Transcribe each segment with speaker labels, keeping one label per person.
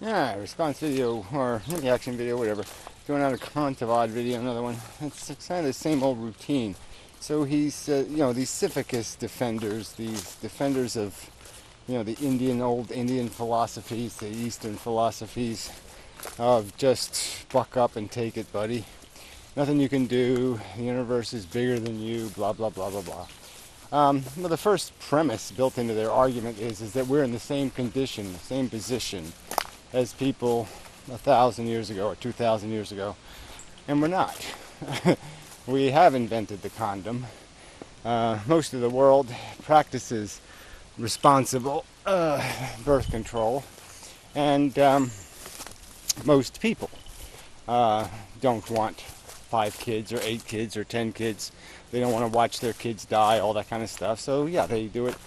Speaker 1: Yeah, response video or reaction video, whatever. Going out a Contavad video, another one. It's kind of the same old routine. So he's, these Sisyphus defenders, these defenders of, the old Indian philosophies, the Eastern philosophies of just buck up and take it, buddy. Nothing you can do. The universe is bigger than you. Blah blah blah blah blah. Well, the first premise built into their argument is that we're in the same condition, the same position as people 1,000 years ago or 2,000 years ago, and we're not. We have invented the condom. Most of the world practices responsible birth control, and most people don't want 5 kids or 8 kids or 10 kids. They don't want to watch their kids die, all that kind of stuff. So yeah, they do it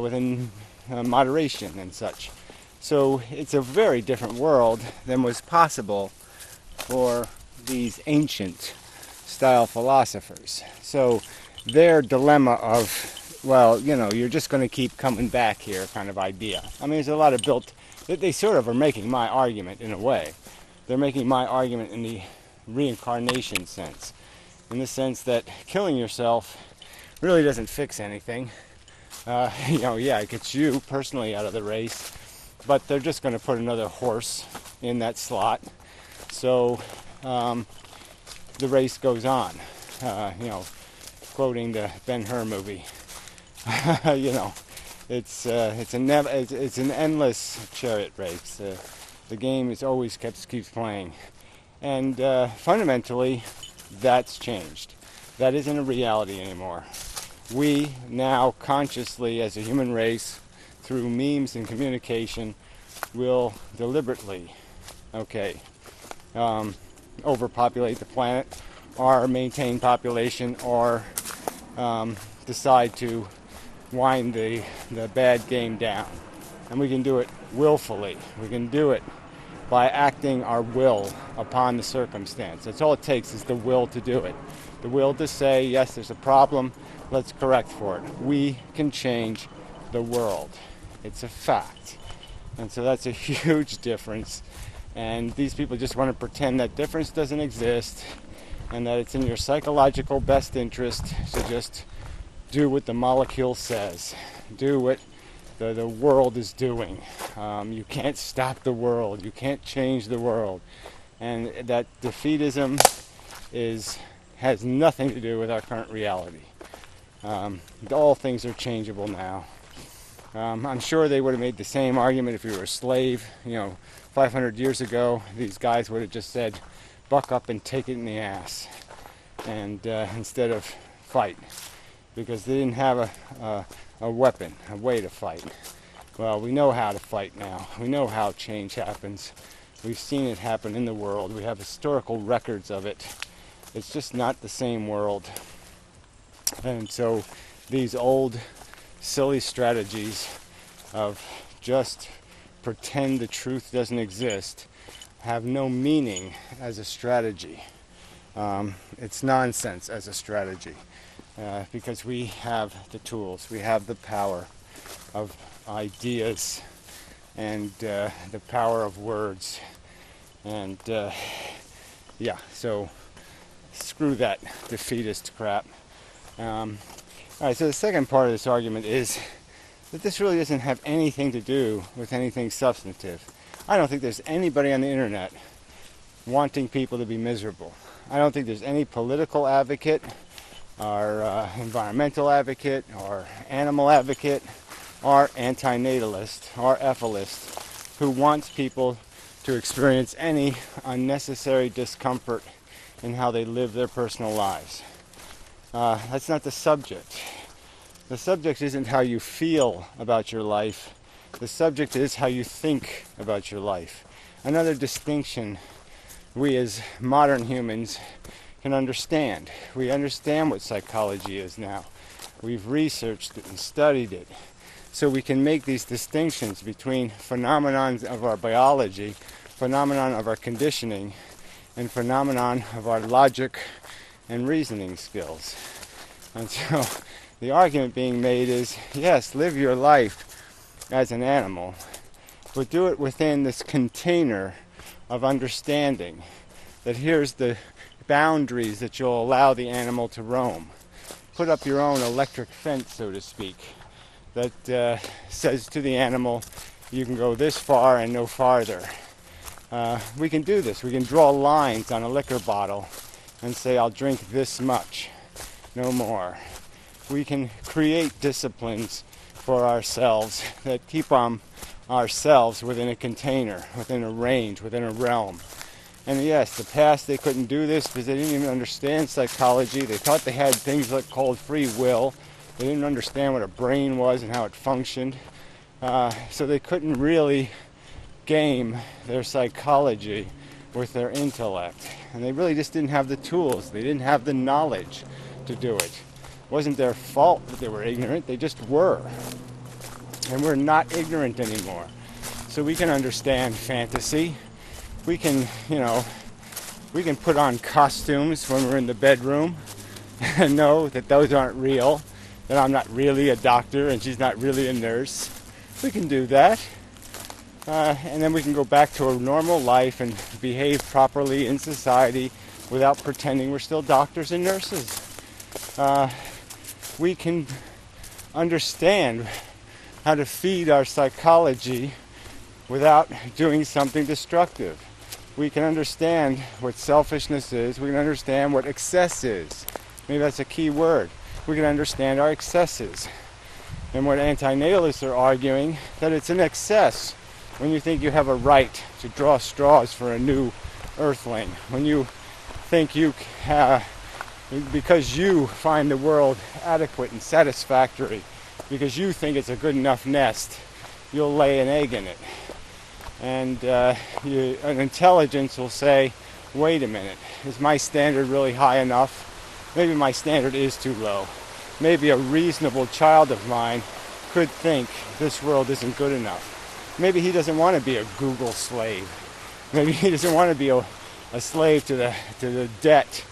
Speaker 1: within moderation and such. So it's a very different world than was possible for these ancient style philosophers. So their dilemma of, well, you're just going to keep coming back here kind of idea. I mean, there's a lot of they sort of are making my argument in a way. They're making my argument in the reincarnation sense, in the sense that killing yourself really doesn't fix anything. Yeah, it gets you personally out of the race, but they're just going to put another horse in that slot. So the race goes on. Quoting the Ben-Hur movie. It's an endless chariot race. The game is always keeps playing, and fundamentally, that's changed. That isn't a reality anymore. We now consciously, as a human race, through memes and communication, will deliberately, overpopulate the planet, or maintain population, or decide to wind the bad game down. And we can do it willfully. We can do it by acting our will upon the circumstance. That's all it takes, is the will to do it. The will to say, yes, there's a problem, let's correct for it. We can change the world. It's a fact. And so that's a huge difference. And these people just want to pretend that difference doesn't exist, and that it's in your psychological best interest to just do what the molecule says. Do what the world is doing. You can't stop the world. You can't change the world. And that defeatism has nothing to do with our current reality. All things are changeable now. I'm sure they would have made the same argument if you were a slave. 500 years ago, these guys would have just said, buck up and take it in the ass, and instead of fight, because they didn't have a weapon, a way to fight. Well, we know how to fight now. We know how change happens. We've seen it happen in the world. We have historical records of it. It's just not the same world. And so these old silly strategies of just pretend the truth doesn't exist have no meaning as a strategy. It's nonsense as a strategy, because we have the tools, we have the power of ideas, and the power of words, and so screw that defeatist crap. Alright, so the second part of this argument is that this really doesn't have anything to do with anything substantive. I don't think there's anybody on the internet wanting people to be miserable. I don't think there's any political advocate, or environmental advocate, or animal advocate, or antinatalist, or efilist who wants people to experience any unnecessary discomfort in how they live their personal lives. That's not the subject. The subject isn't how you feel about your life. The subject is how you think about your life. Another distinction we as modern humans can understand. We understand what psychology is now. We've researched it and studied it. So we can make these distinctions between phenomenons of our biology, phenomenon of our conditioning, and phenomenon of our logic and reasoning skills. And so the argument being made is, yes, live your life as an animal, but do it within this container of understanding that here's the boundaries that you'll allow the animal to roam. Put up your own electric fence, so to speak, that says to the animal, you can go this far and no farther. We can do this. We can draw lines on a liquor bottle and say, I'll drink this much, no more. We can create disciplines for ourselves that keep ourselves within a container, within a range, within a realm. And yes, the past they couldn't do this because they didn't even understand psychology. They thought they had things like called free will. They didn't understand what a brain was and how it functioned. So they couldn't really game their psychology with their intellect. And they really just didn't have the tools. They didn't have the knowledge to do it. It wasn't their fault that they were ignorant. They just were. And we're not ignorant anymore. So we can understand fantasy. We can, we can put on costumes when we're in the bedroom and know that those aren't real, that I'm not really a doctor and she's not really a nurse. We can do that. And then we can go back to a normal life and behave properly in society without pretending we're still doctors and nurses. We can understand how to feed our psychology without doing something destructive. We can understand what selfishness is. We can understand what excess is. Maybe that's a key word. We can understand our excesses. And what antinatalists are arguing, that it's an excess when you think you have a right to draw straws for a new earthling. When you think you, because you find the world adequate and satisfactory, because you think it's a good enough nest, you'll lay an egg in it. And an intelligence will say, wait a minute, is my standard really high enough? Maybe my standard is too low. Maybe a reasonable child of mine could think this world isn't good enough. Maybe he doesn't want to be a Google slave. Maybe he doesn't want to be a slave to the debt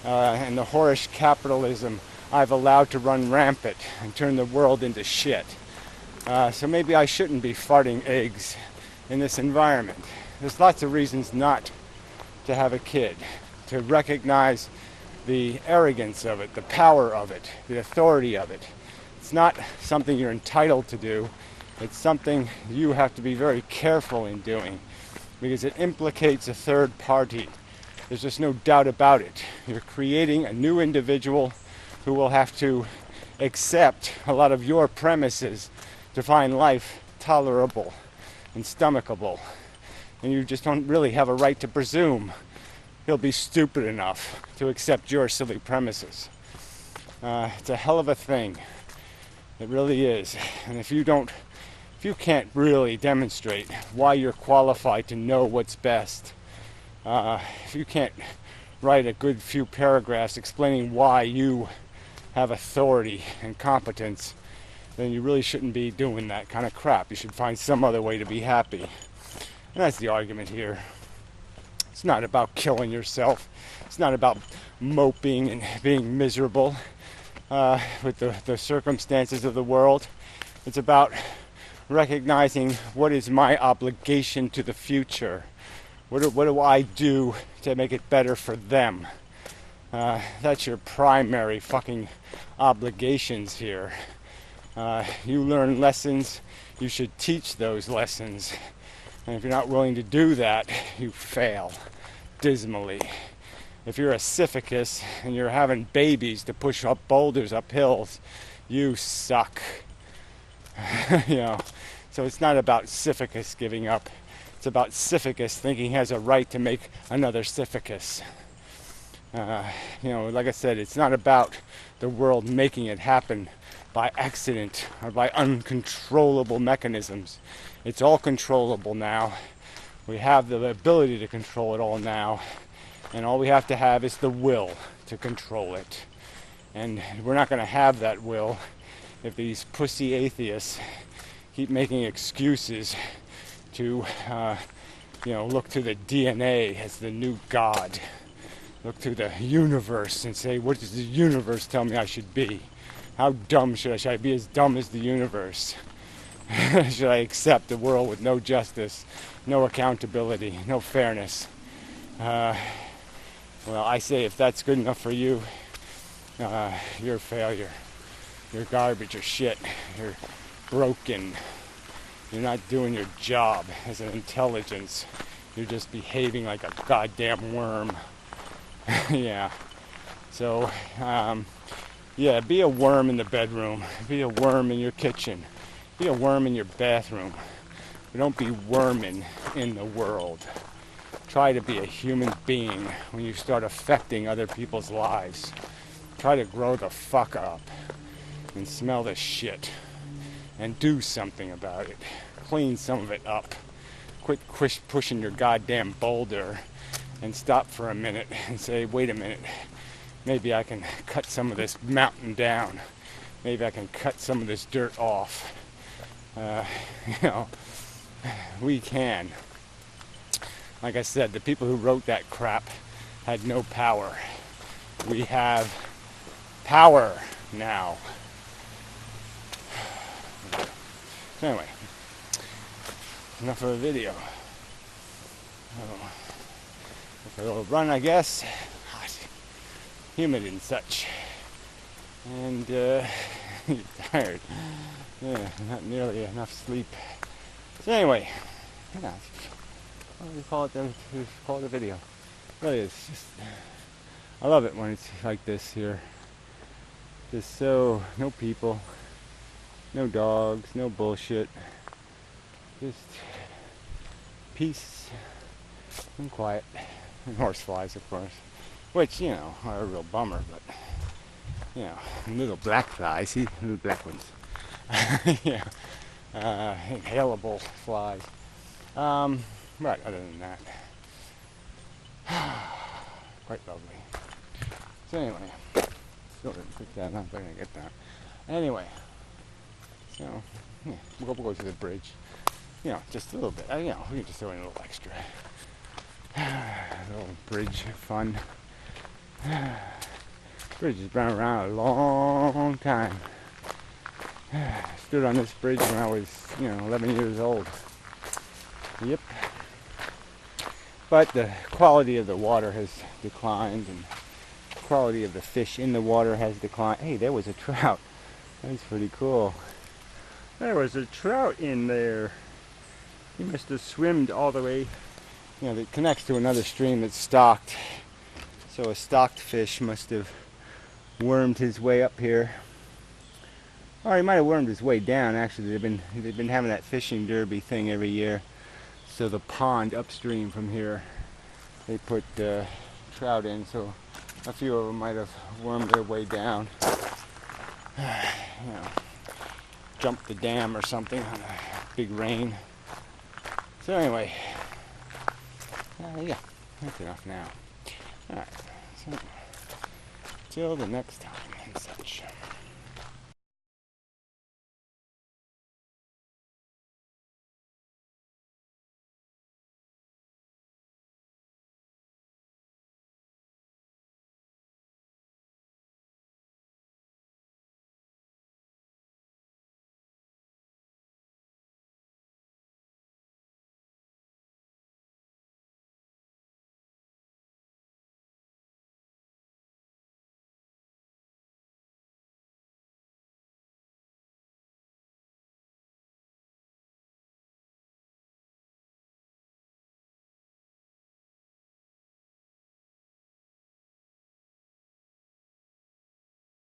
Speaker 1: and the whorish capitalism I've allowed to run rampant and turn the world into shit. So maybe I shouldn't be farting eggs in this environment. There's lots of reasons not to have a kid, to recognize the arrogance of it, the power of it, the authority of it. It's not something you're entitled to do. It's something you have to be very careful in doing because it implicates a third party. There's just no doubt about it. You're creating a new individual who will have to accept a lot of your premises to find life tolerable and stomachable. And you just don't really have a right to presume he'll be stupid enough to accept your silly premises. It's a hell of a thing. It really is. And if you can't really demonstrate why you're qualified to know what's best, if you can't write a good few paragraphs explaining why you have authority and competence, then you really shouldn't be doing that kind of crap. You should find some other way to be happy. And that's the argument here. It's not about killing yourself. It's not about moping and being miserable with the circumstances of the world. It's about recognizing what is my obligation to the future. What do I do to make it better for them? That's your primary fucking obligations here. You learn lessons, you should teach those lessons. And if you're not willing to do that, you fail dismally. If you're a Sisyphus and you're having babies to push up boulders up hills, you suck. So it's not about Sisyphus giving up. It's about Sisyphus thinking he has a right to make another Sisyphus. Like I said, it's not about the world making it happen by accident or by uncontrollable mechanisms. It's all controllable now. We have the ability to control it all now. And all we have to have is the will to control it. And we're not going to have that will if these pussy atheists keep making excuses to, look to the DNA as the new God. Look to the universe and say, what does the universe tell me I should be? How dumb should I be as dumb as the universe? Should I accept a world with no justice, no accountability, no fairness? Well, I say if that's good enough for you, you're a failure. You're garbage or shit. You're broken. You're not doing your job as an intelligence. You're just behaving like a goddamn worm. Yeah. So, yeah, be a worm in the bedroom. Be a worm in your kitchen. Be a worm in your bathroom. But don't be worming in the world. Try to be a human being when you start affecting other people's lives. Try to grow the fuck up and smell the shit and do something about it. Clean some of it up. Quit pushing your goddamn boulder and stop for a minute and say, wait a minute, maybe I can cut some of this mountain down. Maybe I can cut some of this dirt off. You know, we can. Like I said, the people who wrote that crap had no power. We have power now. So anyway, enough of a video. For a little run, I guess. Hot, humid and such. And tired. Yeah, not nearly enough sleep. So anyway, yeah, what do you call it? Call it a video. Really, it's just, I love it when it's like this here. Just so, no people, no dogs, no bullshit. Just peace and quiet. And horseflies, of course. Which, you know, are a real bummer, but, you know, little black flies, see? Little black ones. Yeah. Inhalable flies. Right, other than that. Quite lovely. So anyway, still didn't pick that up, but I didn't get that. Anyway, so, yeah, we'll go to the bridge. You know, just a little bit. You know, we can just throw in a little extra. A little bridge fun. Bridge has been around a long time. Stood on this bridge when I was, 11 years old. Yep. But the quality of the water has declined, and the quality of the fish in the water has declined. Hey, there was a trout. That's pretty cool. There was a trout in there. He must have swimmed all the way. That connects to another stream that's stocked. So a stocked fish must have wormed his way up here. Or he might have wormed his way down. Actually, they've been having that fishing derby thing every year. So the pond upstream from here, they put trout in. So a few of them might have wormed their way down. Jumped the dam or something on a big rain. So anyway, yeah, that's enough now. Alright, so till the next time and such.